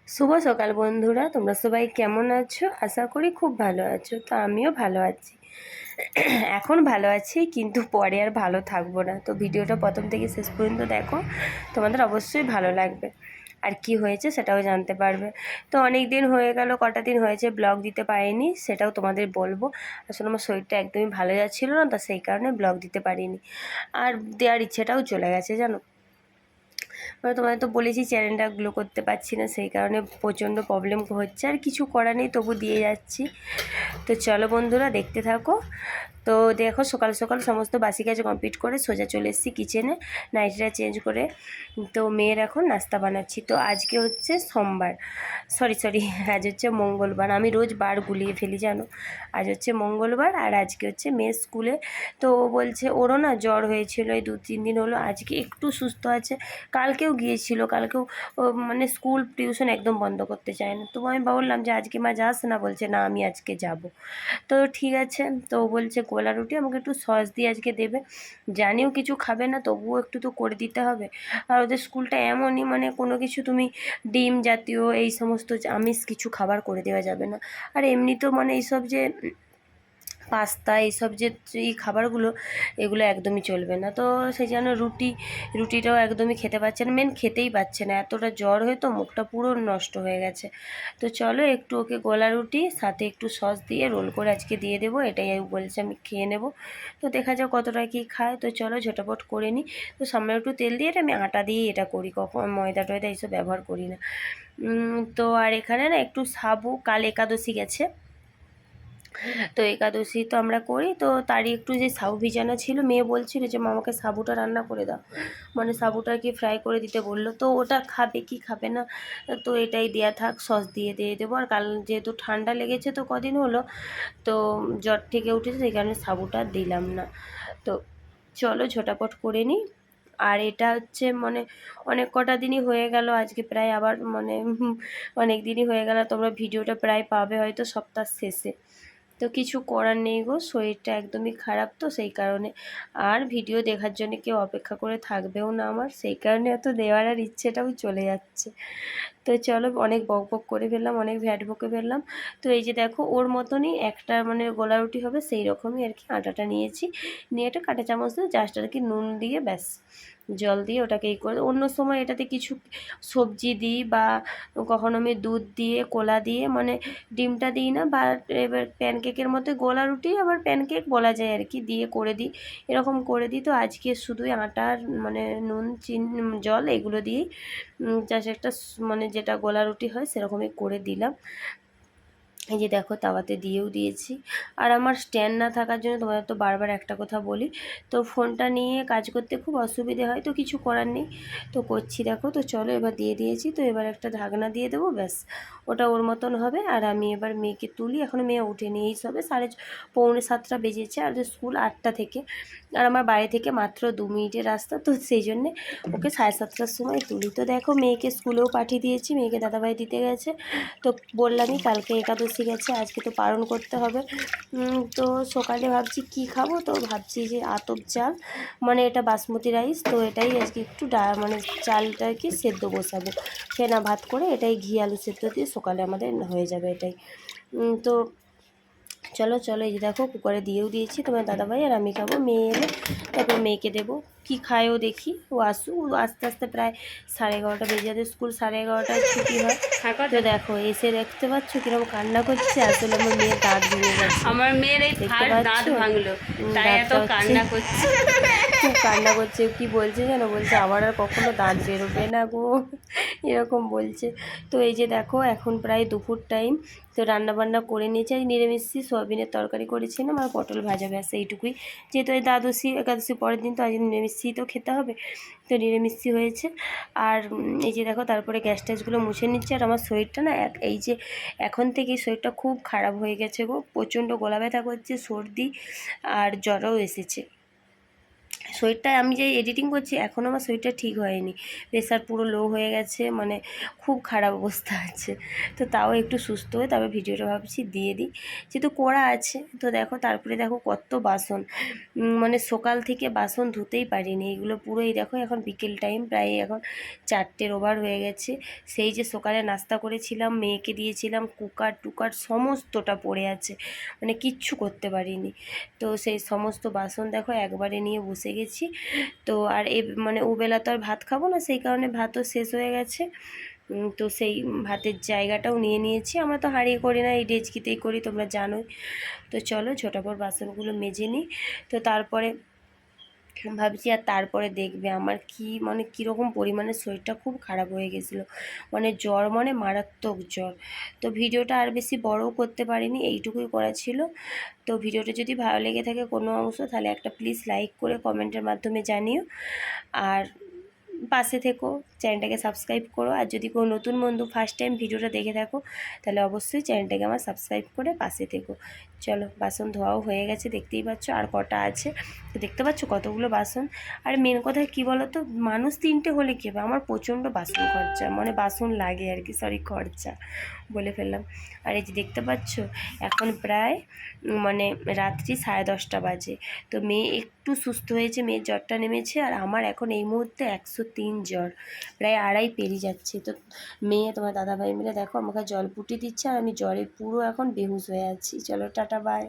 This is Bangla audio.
শুভ সকাল বন্ধুরা, তোমরা সবাই কেমন আছো? আশা করি খুব ভালো আছো। তো আমিও ভালো আছি। এখন ভালো আছি, কিন্তু পরে আর ভালো থাকবো না। তো ভিডিওটা প্রথম থেকে শেষ পর্যন্ত দেখো, তোমাদের অবশ্যই ভালো লাগবে আর কি হয়েছে সেটাও জানতে পারবে। তো অনেক দিন হয়ে গেল, কটা দিন হয়েছে ব্লগ দিতে পারিনি, সেটাও তোমাদের বলবো। আসলে আমার শরীরটা একদমই ভালো যাচ্ছিলো না, তো সেই কারণে ব্লগ দিতে পারিনি। আর দেওয়ার ইচ্ছেটাও চলে গেছে জানো। মানে তোমাদের তো বলেছি চ্যানেলটা গ্লো করতে পারছি না, সেই কারণে প্রচণ্ড প্রবলেম হচ্ছে। আর কিছু করা নেই, তবু দিয়ে যাচ্ছি। তো চলো বন্ধুরা, দেখতে থাকো। তো দেখো, সকাল সকাল সমস্ত বাসি কাজ কমপ্লিট করে সোজা চলে এসেছি কিচেনে, নাইটিটা চেঞ্জ করে। তো মেয়ের এখন নাস্তা বানাচ্ছি। তো আজকে হচ্ছে সোমবার, সরি আজ হচ্ছে মঙ্গলবার। আমি রোজ বার গুলিয়ে ফেলি জানো। আজ হচ্ছে মঙ্গলবার আর আজকে হচ্ছে মেয়ের স্কুলে। তো ও বলছে ওরও না জ্বর হয়েছিল এই 2-3 দিন হলো, আজকে একটু সুস্থ আছে। কালকেও গিয়েছিল, কালকেও মানে স্কুল টিউশন একদম বন্ধ করতে চায় না। তো আমি বললাম যে আজকে মা যাস না, বলছে না আমি আজকে যাব। তো ঠিক আছে। তো ও বলছে গোলা রুটি আমাকে একটু সস দিয়ে আজকে দেবে। জানিও কিছু খাবে না, তবুও একটু তো করে দিতে হবে। আর ওদের স্কুলটা এমনই, মানে কোনো কিছু তুমি ডিম জাতীয় এই সমস্ত আমিষ কিছু খাবার করে দেওয়া যাবে না। আর এমনিতেও মানে এইসব যে পাস্তা এইসব যে এই খাবারগুলো, এগুলো একদমই চলবে না। তো সেই জন্য রুটিটাও একদমই খেতে পারছে না, মেন খেতেই পাচ্ছে না, এতটা জ্বর হয়ে তো মুখটা পুরো নষ্ট হয়ে গেছে। তো চলো একটু ওকে গোলা রুটি সাথে একটু সস দিয়ে রোল করে আজকে দিয়ে দেবো, এটাই বলছে আমি খেয়ে নেব। তো দেখা যাক কতটা কী খায়। তো চলো ঝটাপট করে নিই। তো সামনে একটু তেল দিয়ে এটা আমি আটা দিয়েই এটা করি, কখন ময়দা টয়দা এইসব ব্যবহার করি না। তো আর এখানে না একটু সাবু, কাল একাদশী গেছে, তো একাদশী তো আমরা করি, তো তারই একটু যে সাবু ভিজানো ছিল, মেয়ে বলছিল যে মা আমাকে সাবুটা রান্না করে দাও, মানে সাবুটা কি ফ্রাই করে দিতে বললো। তো ওটা খাবে কি খাবে না, তো এটাই দেয়া থাক, সস দিয়ে দেবো। আর কাল যেহেতু ঠান্ডা লেগেছে তো কদিন হলো, তো জ্বর থেকে উঠেছে, সেই কারণে সাবুটা দিলাম না। তো চলো ঝটাপট করে নিই। আর এটা হচ্ছে মানে অনেক কটা দিনই হয়ে গেল, আজকে প্রায় আবার মানে অনেক দিনই হয়ে গেল, তোমরা ভিডিওটা প্রায় পাবে হয়তো সপ্তাহ শেষে। তো কিছু করার নেই গো, শরীরটা একদমই খারাপ, তো সেই কারণে আর ভিডিও দেখার জন্য কেউ অপেক্ষা করে থাকবেও না আমার, সেই কারণে এত দেওয়ার আর ইচ্ছেটাও চলে যাচ্ছে। তো চলো, অনেক বক বক করে ফেললাম, অনেক ভ্যাট বকে ফেললাম। তো এই যে দেখো, ওর মতনই একটা মানে গোলা রুটি হবে সেই রকমই আর কি আটাটা নিয়েছি, নিয়ে একটা কাঁটা চামচ দিয়ে জাস্ট আর কি নুন দিয়ে ব্যাস জল দিয়ে ওটাকে এই করে। অন্য সময় এটাতে কিছু সবজি দিই, বা কখনো আমি দুধ দিয়ে কোলা দিয়ে, মানে ডিমটা দিই না, বা এবার প্যানকেকের মধ্যে গোলা রুটি আবার প্যানকেক বলা যায় আর কি, দিয়ে করে দিই, এরকম করে দিই। তো আজকে শুধুই আটার মানে নুন জল এগুলো দিয়েই জাস্ট একটা মানে যেটা গোলা রুটি হয় সেরকমই করে দিলাম। এই যে দেখো তাওয়াতে দিয়েও দিয়েছি। আর আমার স্ট্যান্ড না থাকার জন্য তোমাদের তো বারবার একটা কথা বলি, তো ফোনটা নিয়ে কাজ করতে খুব অসুবিধে হয়, তো কিছু করার নেই, তো করছি দেখো। তো চলো এবার দিয়ে দিয়েছি, তো এবার একটা ঢাকনা দিয়ে দেবো, ব্যাস ওটা ওর মতন হবে। আর আমি এবার মেয়েকে তুলি, এখনও মেয়ে ওঠেনি, এই সবে পৌনে 7টা বেজেছে, আর স্কুল 8টা থেকে, আর আমার বাড়ি থেকে মাত্র 2 মিনিটের রাস্তা, তো সেই জন্যে ওকে 7:30টার সময় তুলি। তো দেখো মেয়েকে স্কুলেও পাঠিয়ে দিয়েছি, মেয়েকে দাদাভাই দিতে গেছে। তো বললামই কালকে একাদশী গেছে, আজকে তো পালন করতে হবে। তো সকালে ভাবছি কি খাবো, তো ভাবছি যে আতপ চাল, মানে এটা বাসমতি রাইস, তো এটাই আজকে একটু মানে চালটা কি সেদ্ধ বসাবো, ফেনা ভাত করে, এটাই ঘি আলু সেদ্ধ দিয়ে সকালে আমাদের হয়ে যাবে এটাই। তো চলো চলো, এই যে দেখো কুকারে দিয়েও দিয়েছি, তোমার দাদাভাই আর আমি খাবো, মেয়ে এলে তারপর মেয়েকে দেবো, কি খায়ও দেখি, ও আসুক, আস্তে আস্তে প্রায় 11:30 বেজে যাবে, স্কুল 11:30টায় ছুটি হয়। তো দেখো এসে দেখতে পাচ্ছ কিরকম কান্না করছে, আসলে আমার মেয়ের দাঁত ভেঙে গেছে, আমার মেয়ের এই দেখতে ফার্স্ট পাচ্ছ দাঁত ভাঙলো, তাই এত দাঁতটা হচ্ছে কান্না করছে। খুব কান্না করছে। কি বলছে জানো, বলছে আমার আর কখনো দাঁত বেরোবে না গো, এরকম বলছে। তো এই যে দেখো এখন প্রায় দুপুর টাইম, তো রান্নাবান্না করে নিয়েছি, আজ নিরামিষি সয়াবিনের তরকারি করেছিলাম আর পটল ভাজা, ব্যাস এইটুকুই। যেহেতু এই দ্বাদশী একাদশী পরের দিন, তো আজ নিরামিষি তো খেতে হবে, তো নিরামিষি হয়েছে। আর এই যে দেখো তারপরে গ্যাস ট্যাসগুলো মুছে নিচ্ছে। আর আমার শরীরটা না এই যে এখন থেকে শরীরটা খুব খারাপ হয়ে গেছে গো, প্রচণ্ড গলা ব্যথা করছে, সর্দি আর জ্বরও এসেছে। শরীরটা আমি যে এডিটিং করছি এখনও আমার শরীরটা ঠিক হয়নি, প্রেশার পুরো লো হয়ে গেছে, মানে খুব খারাপ অবস্থা আছে। তো তাও একটু সুস্থ হয়ে তবে ভিডিওটা ভাবছি দিয়ে দিই, যেহেতু করা আছে। তো দেখো তারপরে দেখো কত বাসন, মানে সকাল থেকে বাসন ধুতেই পারিনি, এগুলো পুরোই দেখো এখন বিকেল টাইম, প্রায় এখন 4টের ওভার হয়ে গেছে। সেই যে সকালে নাস্তা করেছিলাম, মেয়েকে দিয়েছিলাম, কুকার টুকার সমস্তটা পড়ে আছে, মানে কিচ্ছু করতে পারিনি। তো সেই সমস্ত বাসন দেখো একবারে নিয়ে বসে গেছি। তো আর মানে ওবেলা তো আর ভাত খাবো না, সেই কারণে ভাতও শেষ হয়ে গেছে। তো সেই ভাতের জায়গাটাও নিয়ে নিয়েছি। আমরা তো হাঁড়িয়ে করি না, এই ডেচকিতেই করি, তোমরা জানোই। তো চলো ঝটাপট বাসনগুলো মেজে নিই। তো তারপরে ভাবছি, আর তারপরে দেখবে আমার কি মানে কীরকম পরিমাণে শরীরটা খুব খারাপ হয়ে গেছিলো, মানে জ্বর, মানে মারাত্মক জ্বর। তো ভিডিওটা আর বেশি বড়ও করতে পারিনি, এইটুকুই করা ছিল। তো ভিডিওটা যদি ভালো লেগে থাকে কোনো অংশ, তাহলে একটা প্লিজ লাইক করে কমেন্টের মাধ্যমে জানিও। আর পাশে থেকো, চ্যানেলটাকে সাবস্ক্রাইব করো। আর যদি কোনো নতুন বন্ধু ফার্স্ট টাইম ভিডিওটা দেখে থাকো, তাহলে অবশ্যই চ্যানেলটাকে আমার সাবস্ক্রাইব করে পাশে থেকো। চলো, বাসন ধোয়াও হয়ে গেছে, দেখতেই পাচ্ছ আর কটা আছে। তো দেখতে পাচ্ছ কতগুলো বাসন। আর মেন কথা কী বলো তো, মানুষ 3টে হলে কী হবে, আমার প্রচণ্ড বাসন খরচা, মানে বাসন লাগে আর কি, সরি খরচা বলে ফেললাম। আর এই যে দেখতে পাচ্ছ এখন প্রায় মানে রাত্রি 10:30 বাজে। তো মেয়ে একটু সুস্থ হয়েছে, মেয়ের জ্বরটা নেমেছে, আর আমার এখন এই মুহূর্তে 103 জ্বর, প্রায় 2.5 পেরিয়ে যাচ্ছে। তো মেয়ে তোমার দাদাভাই মিলে দেখো আমাকে জল পুটি দিচ্ছে, আর আমি জ্বরে পুরো এখন বেহুশ হয়ে আছি। চলো টাটা, বাই।